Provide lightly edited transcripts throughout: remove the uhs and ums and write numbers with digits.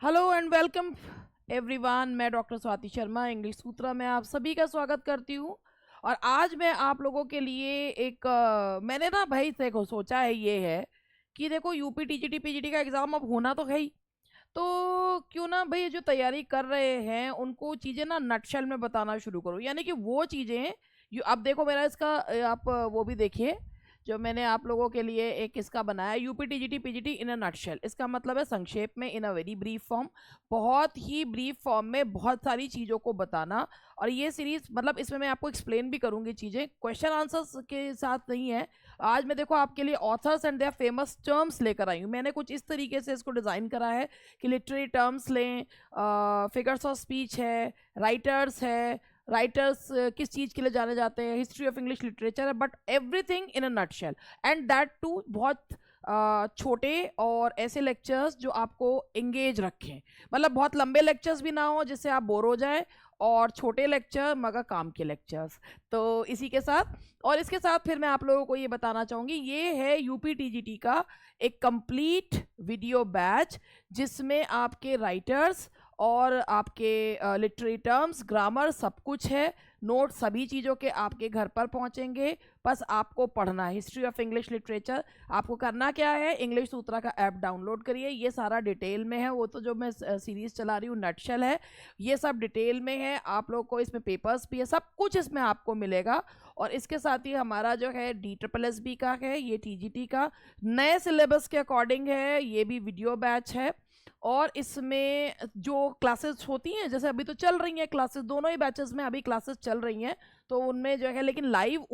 Hello and welcome everyone. मैं doctor Swati Sharma English सूत्रा में आप सभी का स्वागत करती हूँ। और आज मैं आप लोगों के लिए एक मैंने ना भाई देखो सोचा है ये है कि देखो यूपी टीजीटी पीजीटी का एग्ज़ाम अब होना तो है ही। तो क्यों ना भाई जो तैयारी कर रहे हैं उनको चीज़ें ना नटशेल में बताना शुरू करो, यानी कि वो चीज़ें अब देखो मेरा इसका आप वो भी देखिए जो मैंने आप लोगों के लिए एक इसका बनाया, UP TGT PGT in a nutshell. इसका मतलब है संक्षेप में, इन अ वेरी ब्रीफ फॉर्म, बहुत ही ब्रीफ फॉर्म में बहुत सारी चीज़ों को बताना। और ये सीरीज मतलब इसमें मैं आपको एक्सप्लेन भी करूंगी चीज़ें, क्वेश्चन आंसर्स के साथ नहीं है। आज मैं देखो आपके लिए authors and their famous terms लेकर आई हूँ। मैंने कुछ इस तरीके से इसको डिज़ाइन करा है कि लिटरेरी टर्म्स लें, फिगर्स ऑफ स्पीच है, राइटर्स है, राइटर्स किस चीज़ के लिए जाने जाते हैं, हिस्ट्री ऑफ इंग्लिश लिटरेचर है, but everything in a nutshell. And that too बहुत छोटे और ऐसे लेक्चर्स जो आपको एंगेज रखें, मतलब बहुत लंबे लेक्चर्स भी ना हो जिससे आप बोर हो जाए, और छोटे लेक्चर मगर काम के लेक्चर्स। तो इसी के साथ और इसके साथ फिर मैं आप लोगों को ये बताना चाहूँगी, ये है यूपी टीजीटी का एक कंप्लीट वीडियो बैच जिसमें आपके राइटर्स और आपके लिटरेरी टर्म्स, ग्रामर सब कुछ है, नोट सभी चीज़ों के आपके घर पर पहुंचेंगे। बस आपको पढ़ना है हिस्ट्री ऑफ इंग्लिश लिटरेचर। आपको करना क्या है, इंग्लिश सूत्रा का ऐप डाउनलोड करिए, ये सारा डिटेल में है। वो तो जो मैं सीरीज़ चला रही हूँ नटशेल है, ये सब डिटेल में है। आप लोग को इसमें पेपर्स भी है, सब कुछ इसमें आपको मिलेगा। और इसके साथ ही हमारा जो है DSSB का है, ये TGT का नए सिलेबस के अकॉर्डिंग है, ये भी वीडियो बैच है। और इसमें जो क्लासेस होती हैं, जैसे अभी तो चल रही हैं क्लासेस, दोनों ही बैचेस में अभी क्लासेस चल रही हैं, तो उनमें जो है, लेकिन लाइव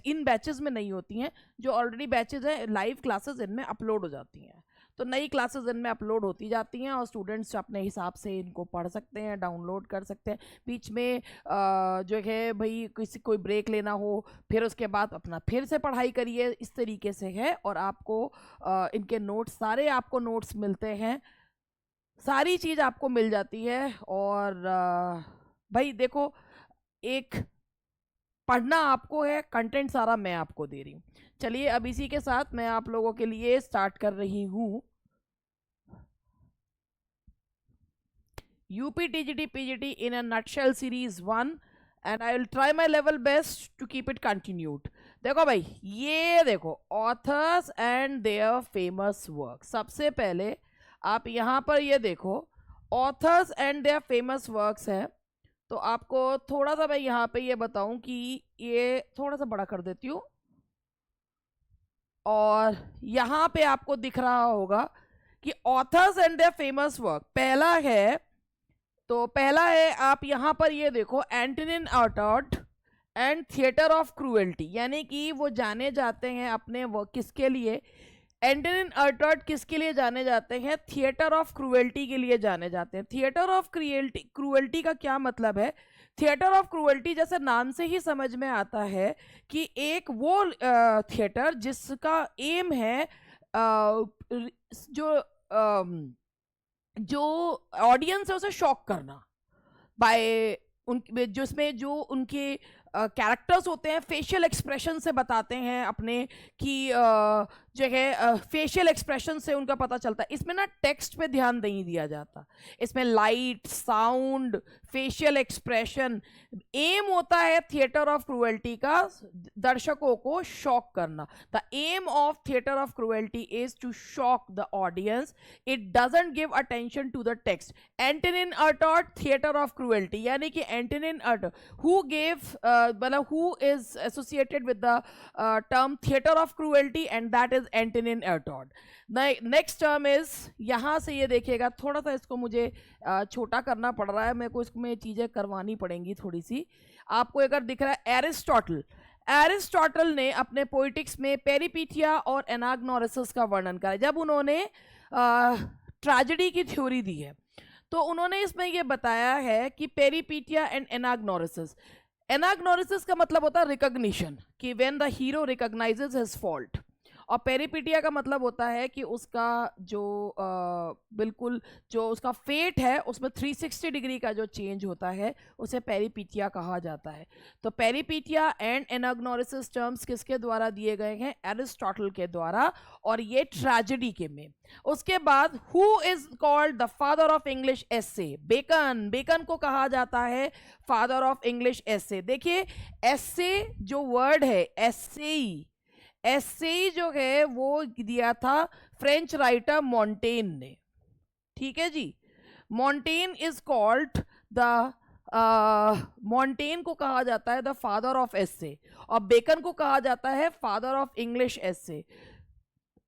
इन बैचेस में नहीं होती हैं। जो ऑलरेडी बैचेस हैं, लाइव क्लासेस इनमें अपलोड हो जाती हैं। तो नई क्लासेस इनमें अपलोड होती जाती हैं और स्टूडेंट्स अपने हिसाब से इनको पढ़ सकते हैं, डाउनलोड कर सकते हैं। बीच में जो है भाई किसी कोई ब्रेक लेना हो, फिर उसके बाद अपना फिर से पढ़ाई करिए, इस तरीके से है। और आपको इनके नोट्स, सारे आपको नोट्स मिलते हैं, सारी चीज़ आपको मिल जाती है। और भाई देखो, एक पढ़ना आपको है, कंटेंट सारा मैं आपको दे रही हूँ। चलिए अब इसी के साथ मैं आप लोगों के लिए स्टार्ट कर रही हूँ UP TGT PGT in a nutshell series 1, and I will try my level best to keep it continued. देखो भाई, ये देखो authors and their famous work. सबसे पहले आप यहाँ पर ये देखो, authors and their famous works है। तो आपको थोड़ा सा मैं यहाँ पे ये बताऊं कि ये थोड़ा सा बड़ा कर देती हूँ, और यहाँ पे आपको दिख रहा होगा कि authors and their famous work पहला है। तो पहला है, आप यहाँ पर ये देखो, Antonin Artaud and theatre of cruelty, यानी कि वो जाने जाते हैं अपने वर्क किसके लिए, एंटोनिन आर्टॉट किसके लिए जाने जाते हैं, थिएटर ऑफ क्रूएल्टी के लिए जाने जाते हैं। थिएटर ऑफ क्रूएल्टी का क्या मतलब है? थिएटर ऑफ क्रूएल्टी जैसे नाम से ही समझ में आता है कि एक वो थिएटर जिसका एम है जो जो ऑडियंस है उसे शॉक करना बाय उन जिसमें जो उनके कैरेक्टर्स होते हैं फेशियल एक्सप्रेशन से बताते हैं अपने कि जो है फेशियल एक्सप्रेशन से उनका पता चलता है। इसमें ना टेक्स्ट पे ध्यान नहीं दिया जाता, इसमें light, sound, facial expression. Aim होता है थिएटर ऑफ क्रूएल्टी का दर्शकों को शॉक करना। The aim of theatre of cruelty is to shock the audience, it doesn't give attention to the text. Antonin Artaud theatre of cruelty, यानी कि Antonin Artaud who gave मतलब who is associated with the term theatre of cruelty, and that is Antonin Artaud. Next term is, यहां से ये देखिएगा, थोड़ा सा इसको मुझे छोटा करना पड़ रहा है, मेरे को इसमें चीजें करवानी पड़ेंगी थोड़ी सी। आपको अगर दिख रहा है एरिस्टोटल, एरिस्टोटल ने अपने पोइटिक्स में पेरिपीथिया और एनाग्नोरिसिस का वर्णन करा। जब उन्होंने ट्रेजेडी की थ्योरी दी है तो उन्होंने इसमें यह बताया है कि पेरिपीथिया एंड एनाग्नोरिसिस, एनाग्नोरिसिस का मतलब होता है रिकॉग्निशन, कि when the hero recognises his fault, और पेरिपीटिया का मतलब होता है कि उसका जो बिल्कुल जो उसका फेट है उसमें 360 डिग्री का जो चेंज होता है उसे पेरिपीटिया कहा जाता है। तो पेरिपीटिया एंड एनाग्नोरिसिस टर्म्स किसके द्वारा दिए गए हैं? एरिस्टोटल के द्वारा, और ये ट्रेजेडी के में। उसके बाद who is called the father of English essay? Bacon. Bacon को कहा जाता है फादर ऑफ इंग्लिश एसे। देखिए एसे जो वर्ड है, एसे जो है वो दिया था फ्रेंच राइटर मॉन्टेन ने। ठीक है जी, मॉन्टेन इज कॉल्ड द मॉन्टेन को कहा जाता है द फादर ऑफ एसे, और बेकन को कहा जाता है फादर ऑफ इंग्लिश एसे।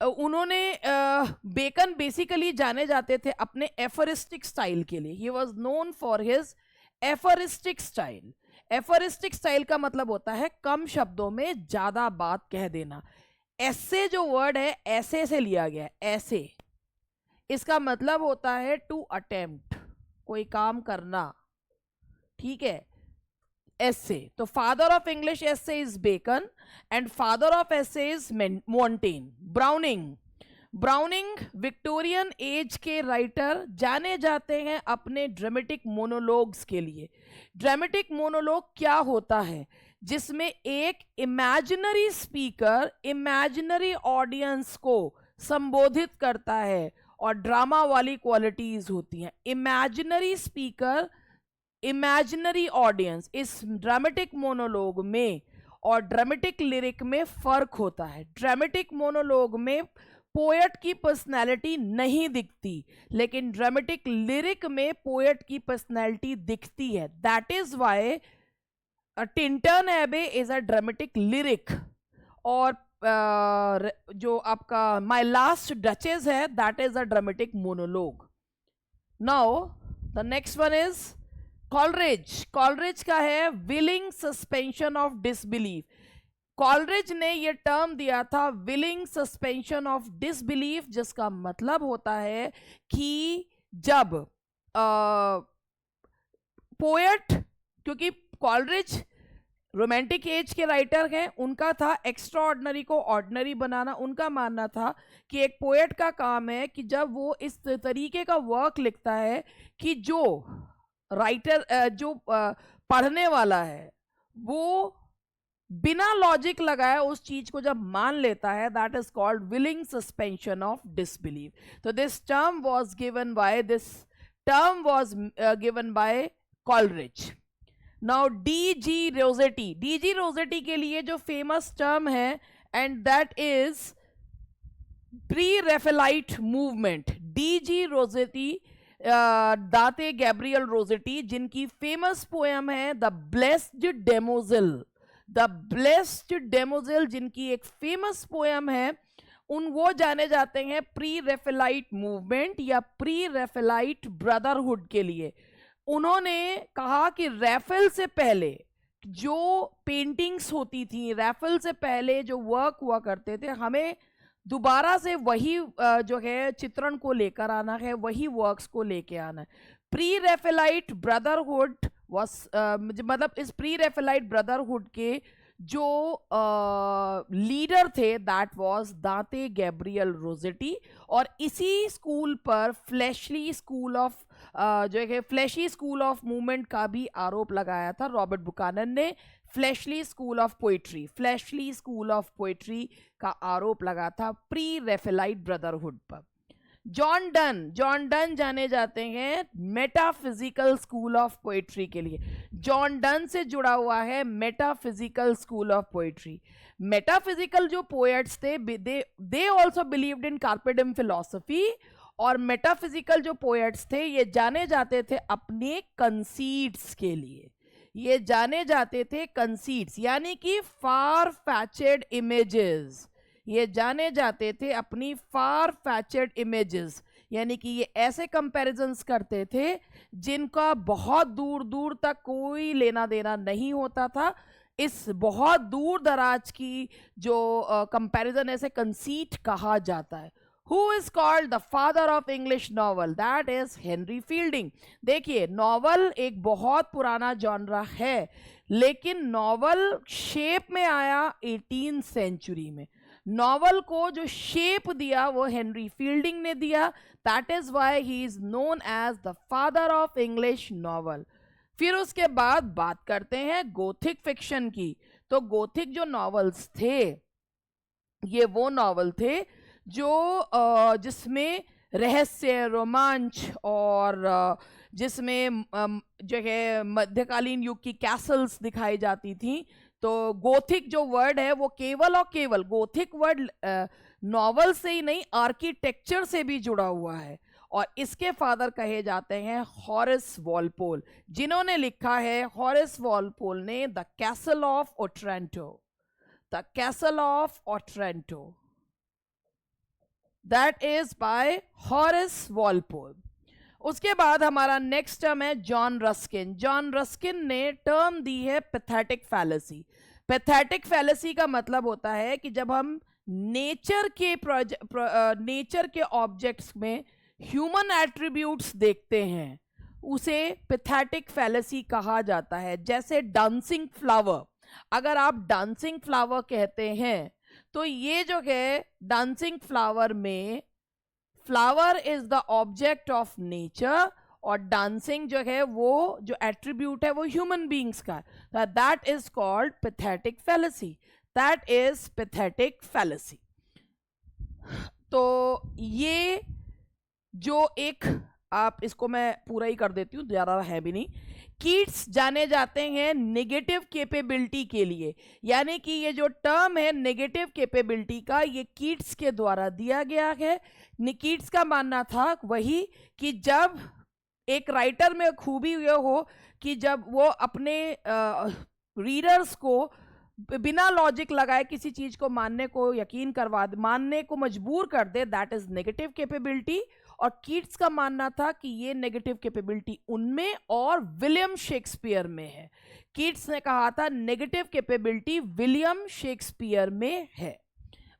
उन्होंने बेकन बेसिकली जाने जाते थे अपने एफरिस्टिक स्टाइल के लिए। He was known for his aphoristic style. Aphoristic style का मतलब होता है कम शब्दों में ज्यादा बात कह देना। ऐसे जो वर्ड है ऐसे से लिया गया, ऐसे, इसका मतलब होता है टू अटेम्प्ट, कोई काम करना। ठीक है, essay. तो father of English essay is Bacon and father of essay is Montaigne. Browning Victorian age के राइटर जाने जाते हैं अपने ड्रामेटिक मोनोलॉग्स के लिए। ड्रामेटिक मोनोलॉग क्या होता है? जिसमें एक इमेजिनरी स्पीकर इमेजिनरी ऑडियंस को संबोधित करता है और ड्रामा वाली क्वालिटीज होती हैं। इमेजिनरी स्पीकर इमेजिनरी ऑडियंस, इस ड्रामेटिक मोनोलॉग में और ड्रामेटिक लिरिक में फर्क होता है। ड्रामेटिक मोनोलॉग में पोएट की पर्सनैलिटी नहीं दिखती, लेकिन ड्रामेटिक लिरिक में पोएट की पर्सनैलिटी दिखती है। दैट इज वाई टिंटन एबे इज अ ड्रामेटिक लिरिक, और जो आपका माय लास्ट डचेस है that is a dramatic monologue. Now the next one is Coleridge. Coleridge का है willing suspension of disbelief. Coleridge ने ये टर्म दिया था विलिंग सस्पेंशन ऑफ डिसबिलीफ, जिसका मतलब होता है कि जब पोएट, क्योंकि कॉलरिज रोमांटिक एज के राइटर हैं, उनका था एक्स्ट्रा ऑर्डिनरी को ऑर्डिनरी बनाना। उनका मानना था कि एक पोएट का काम है कि जब वो इस तरीके का वर्क लिखता है कि जो राइटर जो पढ़ने वाला है वो बिना लॉजिक लगाए उस चीज को जब मान लेता है, that is called willing suspension of disbelief. तो this term was given by Coleridge. Now DG Rossetti. DG Rossetti के लिए जो फेमस टर्म है and that is pre Raphaelite movement. DG Rossetti, दाते गैब्रियल रोसेटी, जिनकी फेमस पोएम है the blessed damozel. The blessed damozel जिनकी एक famous poem है, वो जाने जाते हैं प्री रेफेलाइट मूवमेंट या प्री रेफेलाइट ब्रदरहुड के लिए। उन्होंने कहा कि रैफेल से पहले जो पेंटिंग्स होती थी, रैफेल से पहले जो वर्क हुआ करते थे, हमें दोबारा से वही जो है चित्रण को लेकर आना है, वही वर्क्स को लेके आना है। प्री रेफेलाइट ब्रदरहुड मतलब इस प्री रेफेलाइट ब्रदरहुड के जो लीडर थे that was Date Gabriel Rossetti, और इसी स्कूल पर फ्लैशली स्कूल ऑफ जो है फ्लैशी स्कूल ऑफ मूवमेंट का भी आरोप लगाया था रॉबर्ट बुकानन ने। फ्लैशली स्कूल ऑफ पोएट्री का आरोप लगा था प्री रेफेलाइट ब्रदरहुड पर। जॉन डन जाने जाते हैं मेटाफिजिकल स्कूल ऑफ पोएट्री के लिए। जॉन डन से जुड़ा हुआ है metaphysical school of poetry. Metaphysical जो पोएट्स थे दे आल्सो बिलीव्ड इन कार्pe diem फिलॉसफी, और मेटाफिजिकल जो पोएट्स थे ये जाने जाते थे अपने कंसीड्स के लिए। ये जाने जाते थे कंसीड्स यानी कि फार फैचेड इमेजेस। ये जाने जाते थे अपनी फार फैचेड इमेजेस, यानी कि ये ऐसे कंपैरिजंस करते थे जिनका बहुत दूर दूर तक कोई लेना देना नहीं होता था। इस बहुत दूर दराज की जो कंपैरिजन ऐसे कंसीट कहा जाता है। Who is called the father of English novel? That is Henry Fielding. देखिए, नॉवल एक बहुत पुराना जॉनरा है, लेकिन नॉवल शेप में आया 18th सेंचुरी में। नॉवल को जो शेप दिया वो हेनरी फील्डिंग ने दिया, that is why he is known as the father of English novel. फिर उसके बाद बात करते हैं गोथिक फिक्शन की। तो गोथिक जो नॉवेल्स थे ये वो नॉवल थे जो जिसमें रहस्य, रोमांच और जिसमें जो है मध्यकालीन युग की कैसल्स दिखाई जाती थी। तो गोथिक जो वर्ड है वो केवल और केवल गोथिक वर्ड नॉवल से ही नहीं, आर्किटेक्चर से भी जुड़ा हुआ है। और इसके फादर कहे जाते हैं हॉरेस वॉलपोल, जिन्होंने लिखा है, हॉरेस वॉलपोल ने the castle of Otranto, the castle of Otranto, that is by Horace Walpole. उसके बाद हमारा नेक्स्ट टर्म है जॉन रस्किन। जॉन रस्किन ने टर्म दी है पैथेटिक फैलेसी। पैथेटिक फैलेसी का मतलब होता है कि जब हम नेचर के ऑब्जेक्ट्स में ह्यूमन एट्रीब्यूट्स देखते हैं उसे पैथेटिक फैलेसी कहा जाता है। जैसे डांसिंग फ्लावर, अगर आप डांसिंग फ्लावर कहते हैं तो ये जो है डांसिंग फ्लावर में flower is the object of nature और डांसिंग जो है वो जो एट्रीब्यूट है वो ह्यूमन बीइंग्स का, that is called pathetic fallacy, that is pathetic fallacy. तो ये जो एक, आप इसको मैं पूरा ही कर देती हूँ, ज़्यादा है भी नहीं। कीट्स जाने जाते हैं नेगेटिव कैपेबिलिटी के लिए, यानी कि ये जो टर्म है नेगेटिव कैपेबिलिटी का, ये कीट्स के द्वारा दिया गया है। कीट्स का मानना था वही कि जब एक राइटर में खूबी यह हो कि जब वो अपने रीडर्स को बिना लॉजिक लगाए किसी चीज को मानने को यकीन करवा दे, मानने को मजबूर कर दे, दैट इज नेगेटिव कैपेबिलिटी। और कीट्स का मानना था कि ये नेगेटिव कैपेबिलिटी उनमें और विलियम शेक्सपियर में है। कीट्स ने कहा था नेगेटिव कैपेबिलिटी विलियम शेक्सपियर में है।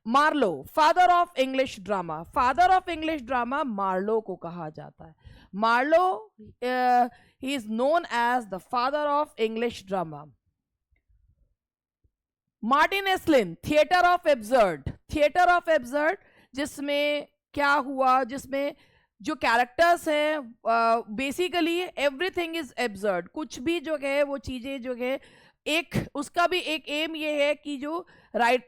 Marlowe, father of English drama, father of English drama Marlowe को कहा जाता है। Marlowe he is known as the father of English drama. Martin Esslin, theatre of absurd, theatre of absurd जिसमें क्या हुआ, जिसमें जो कैरेक्टर्स हैं बेसिकली एवरीथिंग इज एब्सर्ड, कुछ भी जो है वो चीजें जो है, एक उसका भी एक एम ये है कि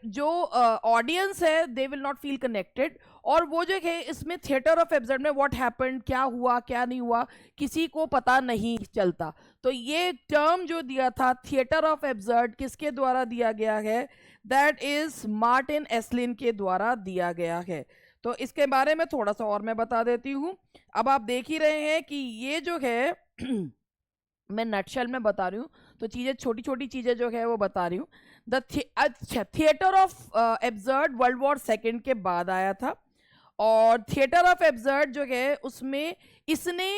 जो ऑडियंस है they will not feel connected, और वो जो है इसमें थिएटर ऑफ एब्सर्ड में व्हाट हैपेंड, क्या हुआ क्या नहीं हुआ, किसी को पता नहीं चलता। तो ये टर्म जो दिया था थिएटर ऑफ एब्सर्ड किसके द्वारा दिया गया है, दैट इज मार्टिन एस्लिन के द्वारा दिया गया है। तो इसके बारे में थोड़ा सा और मैं बता देती हूँ। अब आप देख ही रहे हैं कि ये जो है मैं नटशेल में बता रही हूँ, तो चीज़ें छोटी छोटी चीज़ें जो है वो बता रही हूँ। अच्छा, theatre of absurd world war second के बाद आया था, और थिएटर ऑफ एब्सर्ड जो है उसमें इसने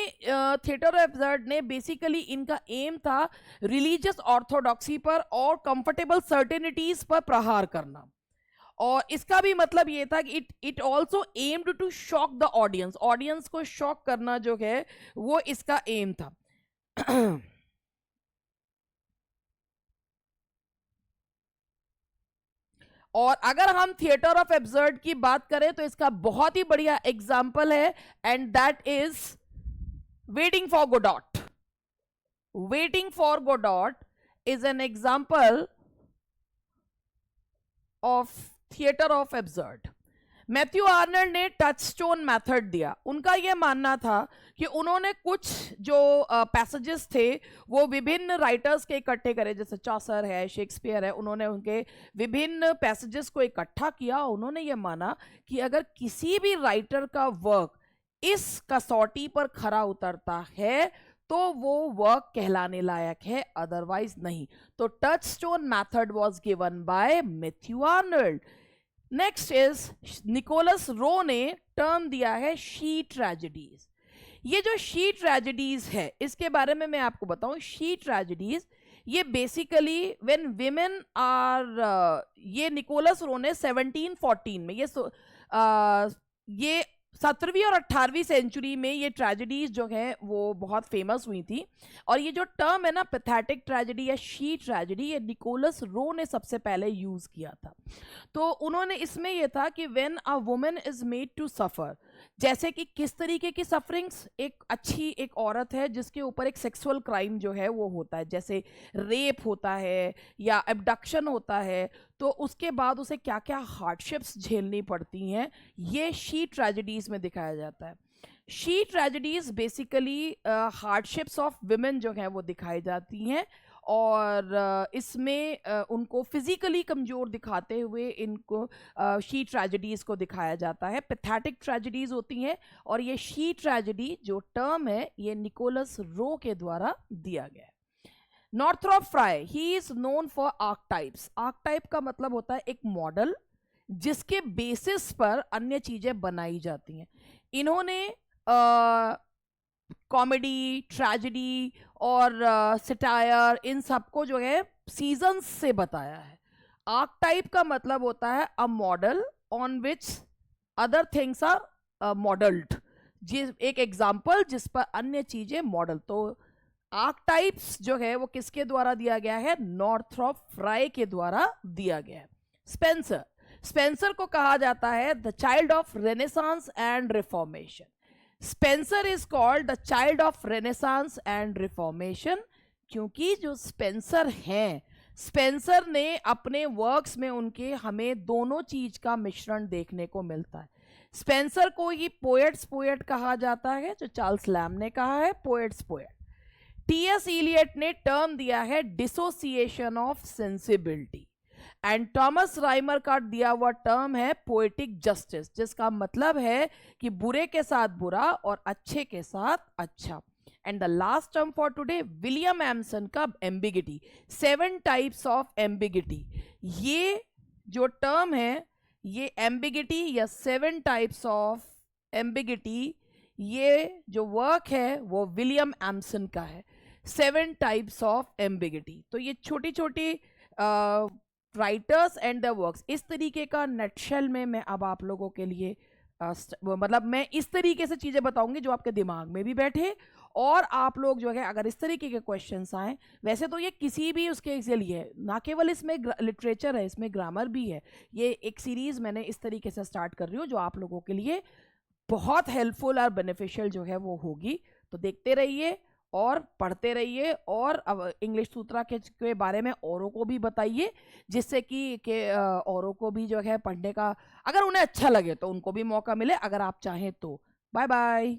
थिएटर ऑफ एब्सर्ड ने बेसिकली इनका एम था रिलीजियस ऑर्थोडॉक्सी पर और कंफर्टेबल सर्टेनिटीज पर प्रहार करना। और इसका भी मतलब ये था कि it also aimed to shock the audience, audience को शॉक करना जो है वो इसका एम था। और अगर हम थिएटर ऑफ एब्सर्ड की बात करें तो इसका बहुत ही बढ़िया एग्जाम्पल है, and that is waiting for Godot. Waiting for Godot is an example of theatre of absurd. Matthew Arnold ने टचस्टोन मेथड दिया। उनका यह मानना था कि उन्होंने कुछ जो पैसेजेस थे वो विभिन्न राइटर्स के इकट्ठे करे, जैसे चॉसर है, शेक्सपियर है, उन्होंने उनके विभिन्न पैसेजेस को इकट्ठा किया। उन्होंने ये माना कि अगर किसी भी राइटर का वर्क इस कसौटी पर खरा उतरता है तो वो वर्क कहलाने लायक है, अदरवाइज नहीं। तो touchstone method was given by Matthew Arnold. Next is Nicholas Rowe ने टर्म दिया है शी ट्रेजेडीज। ये जो शी ट्रेजेडीज है इसके बारे में मैं आपको बताऊं। शी ट्रेजेडीज ये बेसिकली व्हेन विमेन आर, ये निकोलस रो ने 1714 में ये 17वीं और 18वीं सेंचुरी में ये ट्रेजेडीज जो है वो बहुत फेमस हुई थी। और ये जो टर्म है ना पैथेटिक ट्रेजेडी या शी ट्रेजेडी, ये निकोलस रो ने सबसे पहले यूज किया था। तो उन्होंने इसमें यह था कि when a woman is made to suffer, जैसे कि किस तरीके की सफरिंग्स, एक औरत है जिसके ऊपर एक सेक्सुअल क्राइम जो है वो होता है, जैसे रेप होता है या एब्डक्शन होता है, तो उसके बाद उसे क्या क्या हार्डशिप्स झेलनी पड़ती हैं, ये शी ट्रेजेडीज में दिखाया जाता है। She tragedies basically hardships of women जो हैं वो दिखाई जाती हैं, और इसमें उनको फिजिकली कमज़ोर दिखाते हुए इनको शी ट्रेजेडीज़ को दिखाया जाता है। पैथेटिक ट्रेजेडीज़ होती हैं, और ये शी ट्रेजेडी जो टर्म है ये निकोलस रो के द्वारा दिया गया है। Northrop Frye, he is known for archetypes. Archetype का मतलब होता है एक मॉडल जिसके बेसिस पर अन्य चीजें बनाई जाती हैं। इन्होंने कॉमेडी, ट्रेजेडी और सिटायर, इन सबको जो है सीजन्स से बताया है। आर्कटाइप का मतलब होता है a model on which other things are modelled, एक एग्जाम्पल जिस पर अन्य चीजें मॉडल। तो आर्कटाइप्स जो है वो किसके द्वारा दिया गया है? नॉर्थरॉप फ्राई के द्वारा दिया गया है। स्पेंसर, स्पेंसर को कहा जाता है the child of renaissance and reformation. Spencer is called the child of renaissance and reformation क्योंकि जो स्पेंसर हैं, स्पेंसर ने अपने वर्क्स में उनके हमें दोनों चीज का मिश्रण देखने को मिलता है। स्पेंसर को ही पोएट्स पोएट कहा जाता है, जो चार्ल्स लैम ने कहा है पोएट्स पोएट। टी.एस. इलियट ने टर्म दिया है dissociation of sensibility, and Thomas Rymer का दिया हुआ टर्म है पोएटिक जस्टिस, जिसका मतलब है कि बुरे के साथ बुरा और अच्छे के साथ अच्छा। And the last term for today, William Empson का एम्बिगिटी, 7 टाइप्स ऑफ एम्बिगिटी। ये जो टर्म है, ये एम्बिगिटी या 7 टाइप्स ऑफ एम्बिगिटी, ये जो वर्क है वो विलियम एम्सन का है, 7 टाइप्स ऑफ एम्बिगिटी। तो ये छोटी छोटी राइटर्स एंड द वर्क्स, इस तरीके का नटशेल में मैं अब आप लोगों के लिए मतलब मैं इस तरीके से चीज़ें बताऊंगी जो आपके दिमाग में भी बैठे, और आप लोग जो है अगर इस तरीके के क्वेश्चंस आए, वैसे तो ये किसी भी उसके के लिए है, ना केवल इसमें लिटरेचर है, इसमें ग्रामर भी है। ये एक सीरीज़ मैंने इस तरीके से स्टार्ट कर रही हूँ जो आप लोगों के लिए बहुत हेल्पफुल और बेनिफिशियल जो है वो होगी। तो देखते रहिए और पढ़ते रहिए, और अब इंग्लिश सूत्रा के बारे में औरों को भी बताइए, जिससे कि औरों को भी जो है पढ़ने का, अगर उन्हें अच्छा लगे तो उनको भी मौका मिले, अगर आप चाहें तो। Bye bye.